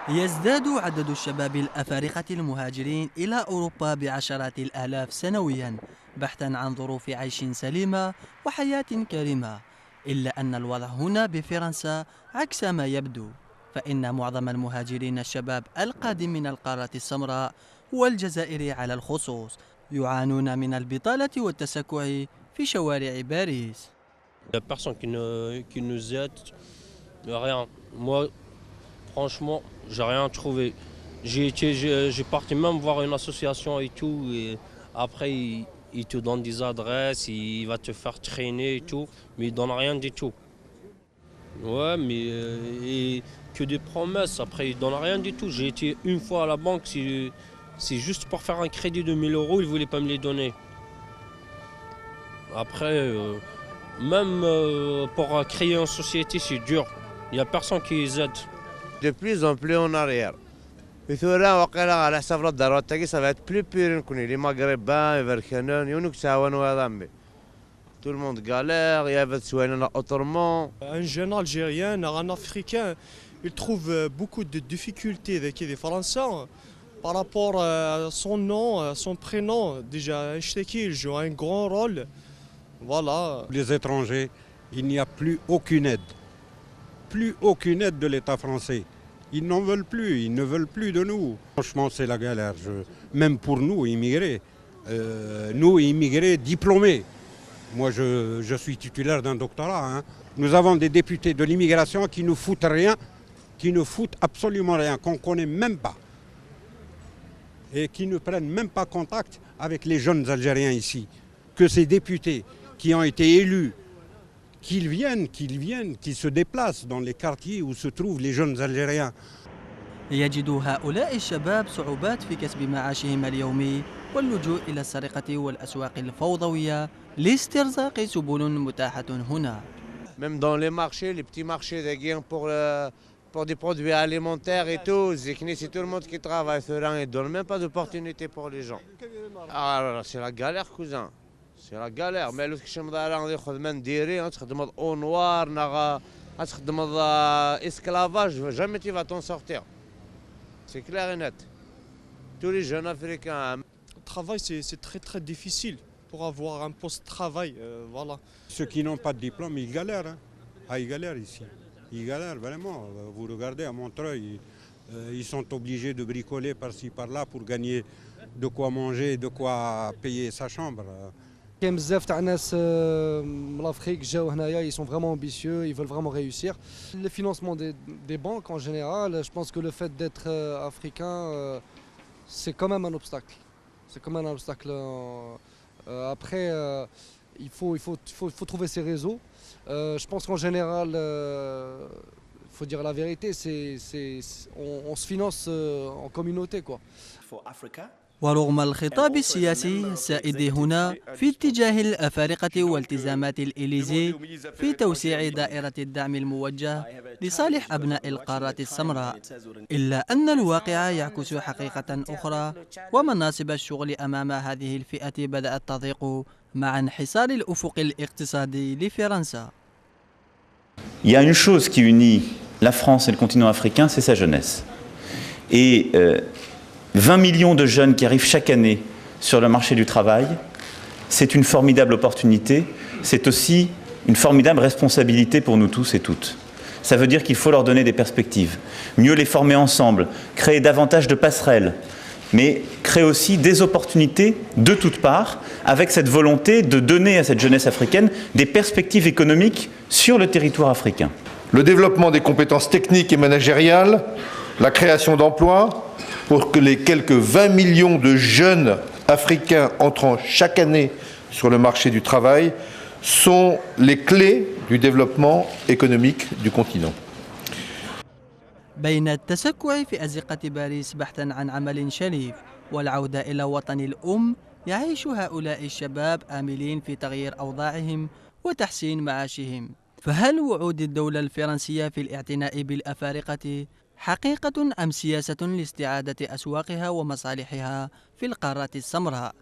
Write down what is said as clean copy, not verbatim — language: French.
يزداد عدد الشباب الأفارقة المهاجرين إلى أوروبا بعشرات الآلاف سنويا بحثا عن ظروف عيش سليمة وحياة كريمة، إلا أن الوضع هنا بفرنسا عكس ما يبدو، فإن معظم المهاجرين الشباب القادم من القارة السمراء والجزائر على الخصوص يعانون من البطالة والتسكع في شوارع باريس. Il n'y a personne qui nous aide, rien. Moi, franchement, j'ai rien trouvé. J'ai parti même voir une association et tout, et après il te donne des adresses, il va te faire traîner et tout, mais il donne rien du tout. Ouais, mais et que des promesses, après il donne rien du tout. J'ai été une fois à la banque, c'est juste pour faire un crédit de 1000 €, ils ne voulaient pas me les donner. Après, même pour créer une société, c'est dur. Il n'y a personne qui les aide. De plus en plus en arrière. مثلا وقيلا على حساب الضرورات تاعي ça va être plus pire نكوني لي مغربان يفركنون يونك تعاونوا هذا مي. Tout le monde galère, il y avait soigné autrement. Un jeune Algérien, un Africain, il trouve beaucoup de difficultés avec les Français par rapport à son nom, à son prénom. Déjà, il joue un grand rôle. Voilà. Les étrangers, il n'y a plus aucune aide. Plus aucune aide de l'État français. Ils n'en veulent plus, ils ne veulent plus de nous. Franchement, c'est la galère. Même pour nous, immigrés, nous, immigrés diplômés. Moi, je suis titulaire d'un doctorat. Hein. Nous avons des députés de l'immigration qui ne foutent rien, qui ne foutent absolument rien, qu'on ne connaît même pas. Et qui ne prennent même pas contact avec les jeunes Algériens ici. Que ces députés qui ont été élus, qu'ils viennent, qu'ils se déplacent dans les quartiers où se trouvent les jeunes Algériens. يجد هؤلاء الشباب صعوبات في كسب معاشهم اليومي واللجوء إلى السرقة والأسواق الفوضوية لاسترزاق سبل متاحة هنا. Même dans les marchés, les petits marchés des gains pour des produits alimentaires et tout, c'est tout le monde qui travaille sur un et ne donne même pas d'opportunité pour les gens. Ah, c'est la galère, cousin. C'est la galère. Mais l'autre qui me dit ياخذ من ديري تخدم au noir, تخدم esclavage, jamais tu vas t'en sortir. C'est clair et net. Tous les jeunes Africains. Le travail, c'est très très difficile pour avoir un poste de travail. Voilà. Ceux qui n'ont pas de diplôme, ils galèrent. Hein. Ah, ils galèrent ici. Ils galèrent vraiment. Vous regardez à Montreuil, ils sont obligés de bricoler par-ci par-là pour gagner de quoi manger, de quoi payer sa chambre. كاين بزاف تاع ناس من l'Afrique جاو هنايا, ils sont vraiment ambitieux, ils veulent vraiment réussir. Le financement des banques en général, je pense que le fait d'être africain, c'est quand même un obstacle. C'est quand même un obstacle. Après, il faut trouver ses réseaux. Je pense qu'en général, il faut dire la vérité, on se finance en communauté, quoi. ورغم الخطاب السياسي السائد هنا في اتجاه الأفارقة والتزامات الإليزي في توسيع دائرة الدعم الموجه لصالح أبناء القارات السمراء، إلا أن الواقع يعكس حقيقة أخرى، ومناصب الشغل أمام هذه الفئة بدأت تضيق مع انحسار الأفق الاقتصادي لفرنسا. Il y a une chose qui unit la France et le continent africain, c'est sa jeunesse. Et 20 millions de jeunes qui arrivent chaque année sur le marché du travail, c'est une formidable opportunité, c'est aussi une formidable responsabilité pour nous tous et toutes. Ça veut dire qu'il faut leur donner des perspectives, mieux les former ensemble, créer davantage de passerelles, mais créer aussi des opportunités de toutes parts, avec cette volonté de donner à cette jeunesse africaine des perspectives économiques sur le territoire africain. Le développement des compétences techniques et managériales, la création d'emplois, pour que les quelques 20 millions de jeunes africains entrant chaque année sur le marché du travail sont les clés du développement économique du continent. بين التسكع في أزقة باريس بحثا عن عمل شريف والعودة إلى وطن الأم، يعيش هؤلاء الشباب آملين في تغيير أوضاعهم وتحسين معاشهم. فهل وعود الدولة الفرنسية في الاعتناء بالأفارقة حقيقة أم سياسة لاستعادة أسواقها ومصالحها في القارات السمراء؟